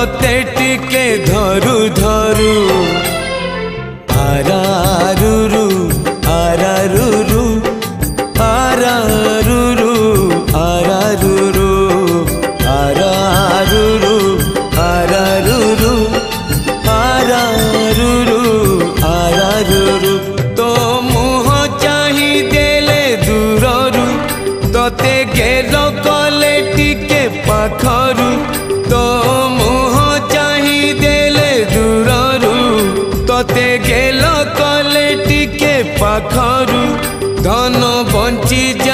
तते टिके धरु धरु आरारुरु आरारुरु आरारुरु आरारुरु आरारुरु आरारुरु आरारुरु आरारुरु तो मुह चाही देले दूररु तते गेल कले टिके पाखरु तो मुह चाही देले दूररु तते गेल कले टिके पाखरु धन बंची जा